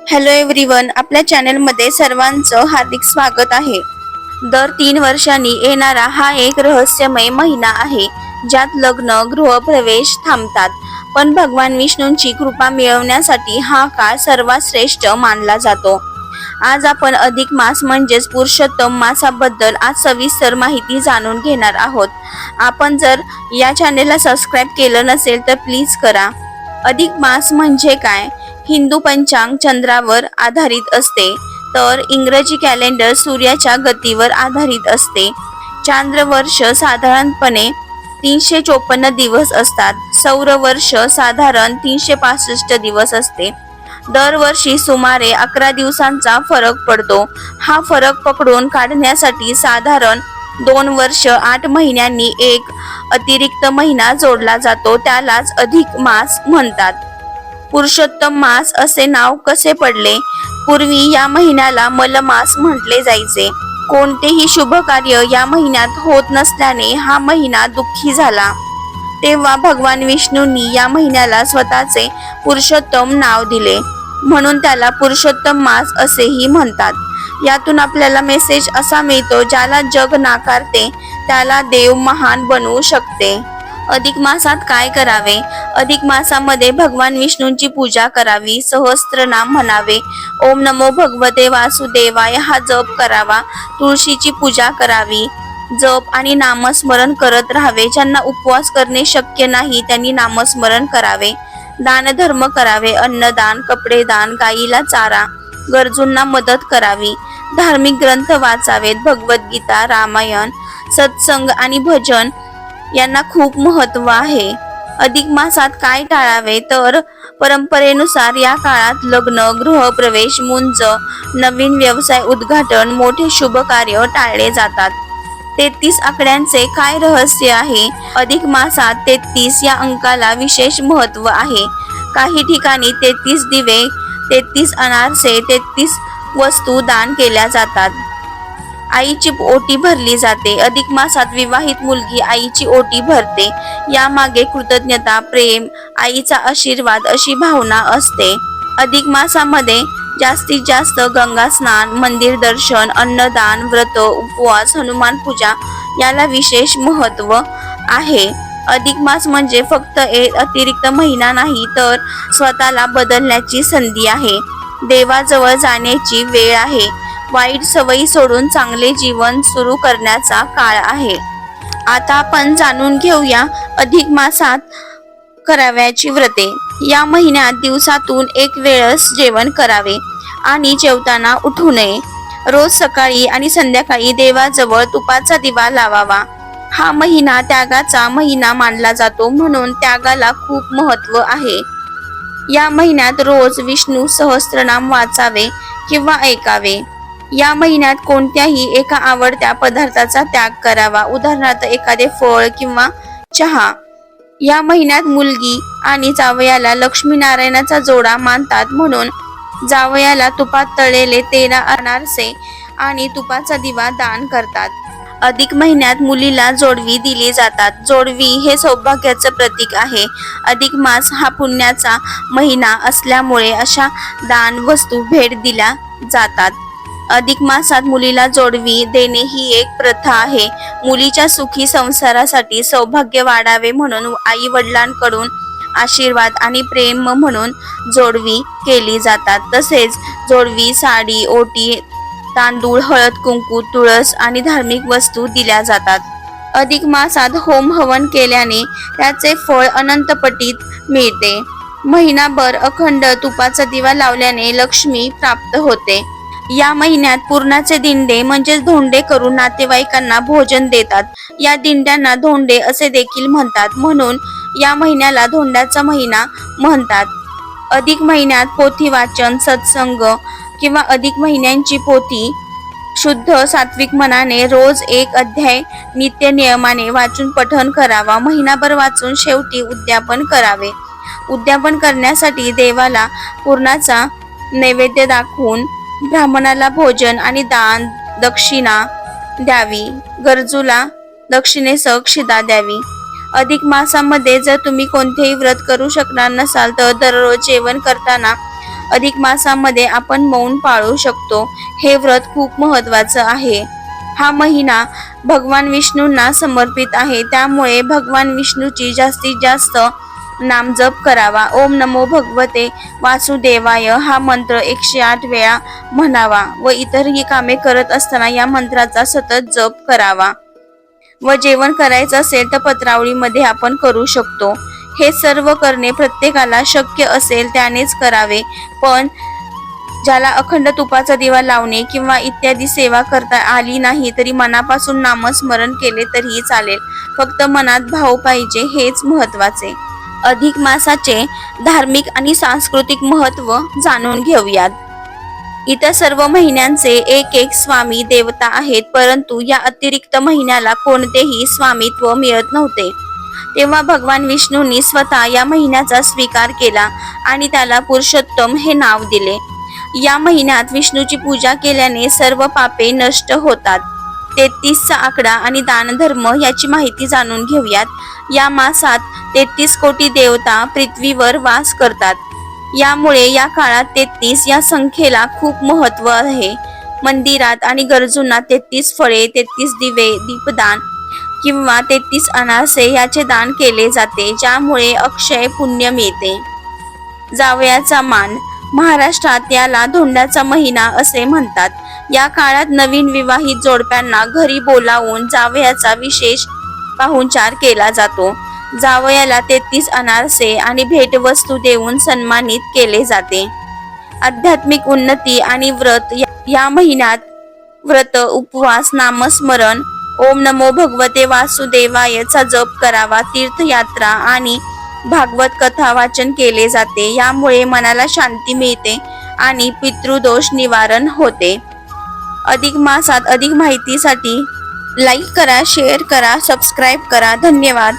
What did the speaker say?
Hello everyone, आपल्या चॅनलमध्ये सर्वांचं हार्दिक स्वागत आहे। दर 3 वर्षांनी येणारा हा एक रहस्यमय महिना आहे, ज्यात लग्न, गृहप्रवेश थांबतात, पण भगवान विष्णूंची कृपा मिळवण्यासाठी हा काळ सर्वात श्रेष्ठ मानला जातो। आज आपण अधिक मास म्हणजेच पुरुषोत्तम मासाबद्दल आज सविस्तर माहिती जाणून घेणार आहोत। आपण जर या चॅनलला सबस्क्राइब केलं नसेल तर प्लीज करा। अधिक मास म्हणजे काय? हिंदू पंचांग चंद्रावर आधारित असते, तर इंग्रजी कॅलेंडर सूर्याच्या गतीवर आधारित असते। चांद्र वर्ष साधारणपणे 354 दिवस असतात। सौर वर्ष साधारण 365 दिवस असते। दरवर्षी सुमारे 11 दिवसांचा फरक पडतो। हा फरक पकडून काढण्यासाठी साधारण 2 वर्ष 8 महिन्यांनी एक अतिरिक्त महिना जोडला जातो, त्यालाच अधिक मास म्हणतात। पुरुषोत्तम मास असे नाव कसे पडले? पूर्वी या महिन्याला मलमास म्हटले जायचे। कोणतेही शुभ कार्य या महिन्यात होत नसल्याने हा महिना दुःखी झाला। तेव्हा भगवान विष्णूंनी या महिन्याला स्वतःचे पुरुषोत्तम नाव दिले, म्हणून त्याला पुरुषोत्तम मास असेही म्हणतात। यातून आपल्याला मेसेज असा मिळतो, ज्याला जग नाकारते त्याला देव महान बनवू शकते। अधिक मासात काय करावे? अधिक मासामध्ये भगवान विष्णूंची पूजा करावी, सहस्त्रनाम म्हणावे, ओम नमो भगवते वासुदेवाय हा जप करावा, तुळशीची पूजा करावी, जप आणि नामस्मरण करत राहावे। ज्यांना उपवास करणे शक्य नाही त्यांनी नामस्मरण करावे। दानधर्म करावे, अन्नदान, कपडे दान, गायीला चारा, गरजूंना मदत करावी। धार्मिक ग्रंथ वाचावेत, भगवद्गीता, रामायण, सत्संग आणि भजन यांना खूप महत्त्व आहे। अधिक मासात काय टाळावे? तर परंपरेनुसार या काळात लग्न, गृहप्रवेश, मुंज, नवीन व्यवसाय उद्घाटन, मोठे शुभ कार्य टाळले जातात। 33 आकड्यांचे काय रहस्य आहे? अधिक मासात 33 या अंकाला विशेष महत्त्व आहे। काही ठिकाणी 33 दिवे, 33 अनारसे, 33 वस्तू दान केल्या जातात। आईची ओटी भरली जाते। अधिक मासात विवाहित मुलगी आईची ओटी भरते, यामागे कृतज्ञता, प्रेम, आईचा आशीर्वाद अशी भावना असते। अधिक मासामध्ये जास्तीत जास्त गंगा स्नान, मंदिर दर्शन, अन्नदान, व्रत, उपवास, हनुमान पूजा याला विशेष महत्त्व आहे। अधिक मास म्हणजे फक्त एक अतिरिक्त महिना नाही, तर स्वतःला बदलण्याची संधी आहे। देवाजवळ जाण्याची वेळ आहे। वाईट सवयी सोडून चांगले जीवन सुरू करण्याचा काळ आहे। आता आपण जाणून घेऊया अधिक मासात करावयाची व्रते। या महिन्यात दिवसातून एक वेळच जेवण करावे आणि जेवताना उठू नये। रोज सकाळी आणि संध्याकाळी देवाजवळ तुपाचा दिवा लावावा। हा महिना त्यागाचा महिना मानला जातो, म्हणून त्यागाला खूप महत्त्व आहे। या महिन्यात रोज विष्णू सहस्त्रनाम वाचावे किंवा ऐकावे। या महिन्यात कोणत्याही एका आवडत्या पदार्थाचा त्याग करावा, उदाहरणार्थ एखादे फळ किंवा चहा। या महिन्यात मुलगी आणि जावयाला लक्ष्मीनारायणाचा जोडा मानतात, म्हणून जावयाला तुपात तळलेले 13 अनारसे आणि तुपाचा दिवा दान करतात। अधिक महिन्यात मुलीला जोडवी दिली जातात। जोडवी हे सौभाग्याचं प्रतीक आहे। अधिक मास हा पुण्याचा महिना असल्यामुळे अशा दान वस्तू भेट दिल्या जातात। अधिक मासात मुलीला जोडवी देणे ही एक प्रथा आहे। मुलीच्या सुखी संसारासाठी सौभाग्य वाढावे म्हणून आई वडिलांकडून आशीर्वाद आणि प्रेम म्हणून जोडवी केली जातात। तसेच जोडवी, साडी, ओटी, तांदूळ, हळद, कुंकू, तुळस आणि धार्मिक वस्तू दिल्या जातात। अधिक मासात होम हवन केल्याने त्याचे फळ अनंतपटीत मिळते। महिनाभर अखंड तुपाचा दिवा लावल्याने लक्ष्मी प्राप्त होते। या महिन्यात पुरणाचे दिंडे म्हणजेच धोंडे करून नातेवाईकांना भोजन देतात। या दिंड्यांना धोंडे असे देखील म्हणतात, म्हणून या महिन्याला धोंड्याचा महिना म्हणतात। अधिक महिन्यात पोथी वाचन, सत्संग किंवा अधिक महिन्यांची पोथी शुद्ध सात्विक मनाने रोज एक अध्याय नित्य नियमाने वाचून पठण करावा। महिनाभर वाचून शेवटी उद्यापन करावे। उद्यापन करण्यासाठी देवाला पुरणाचा नैवेद्य दाखवून ब्राह्मणाला भोजन आणि दान दक्षिणा द्यावी। गरजूला दक्षिणेसह क्षिधा द्यावी। अधिक मासामध्ये जर तुम्ही कोणतेही व्रत करू शकणार नसाल तर दररोज जेवण करताना अधिक मासामध्ये आपण मौन पाळू शकतो. हे व्रत खूप महत्वाचं आहे. हा महिना भगवान विष्णूंना समर्पित आहे, त्यामुळे भगवान विष्णूची जास्तीत जास्त नामजप करावा. ओम नमो भगवते वासुदेवाय हा मंत्र 108 वेळा म्हणावा व इतरही कामे करत असताना या मंत्राचा सतत जप करावा. व जेवण करायचं असेल तर पत्रावळीमध्ये आपण करू शकतो. हे सर्व करणे प्रत्येकाला शक्य असेल त्यानेच करावे, पण ज्याला अखंड तुपाचा दिवा लावणे किंवा इत्यादी सेवा करता आली नाही तरी मनापासून नामस्मरण केले तरीही चालेल. फक्त मनात भाव पाहिजे, हेच महत्वाचे. अधिक मासाचे धार्मिक आणि सांस्कृतिक महत्त्व जाणून घेऊयात. इतर सर्व महिन्यांचे एक एक स्वामी देवता आहेत, परंतु या अतिरिक्त महिन्याला कोणतेही स्वामित्व मिळत नव्हते. तेव्हा भगवान विष्णूंनी स्वतः या महिन्याचा स्वीकार केला आणि त्याला पुरुषोत्तम हे नाव दिले. या महिन्यात विष्णूची पूजा केल्याने सर्व पापे नष्ट होतात. 33चा आकडा आणि दानधर्म याची माहिती जाणून घेऊयात. या मासात 33 कोटी देवता पृथ्वीवर वास करतात. यामुळे या काळात 33 या संख्येला खूप महत्त्व आहे. मंदिरात आणि गरजूंना 33 फळे, 33 दिवे, दीपदान किंवा 33 अनारसे याचे दान केले जाते, ज्यामुळे अक्षय पुण्य मिळते. जावयाचा मान. महाराष्ट्रात याला धोंड्याचा महिना असे म्हणतात. या काळात नवीन विवाहित जोडप्यांना घरी बोलावून जावयाचा विशेष पाहुणचार केला जातो. जावयाला 33 अनारसे आणि भेटवस्तू देऊन सन्मानित केले जाते. आध्यात्मिक उन्नती आणि व्रत. या महिन्यात व्रत, उपवास, नामस्मरण, ओम नमो भगवते वासुदेवायचा जप करावा. तीर्थयात्रा आणि भागवत कथा वाचन केले जाते. यामुळे मनाला शांती मिळते आणि पितृदोष निवारण होते. अधिक मासात अधिक माहितीसाठी लाईक करा, शेअर करा, सबस्क्राईब करा. धन्यवाद.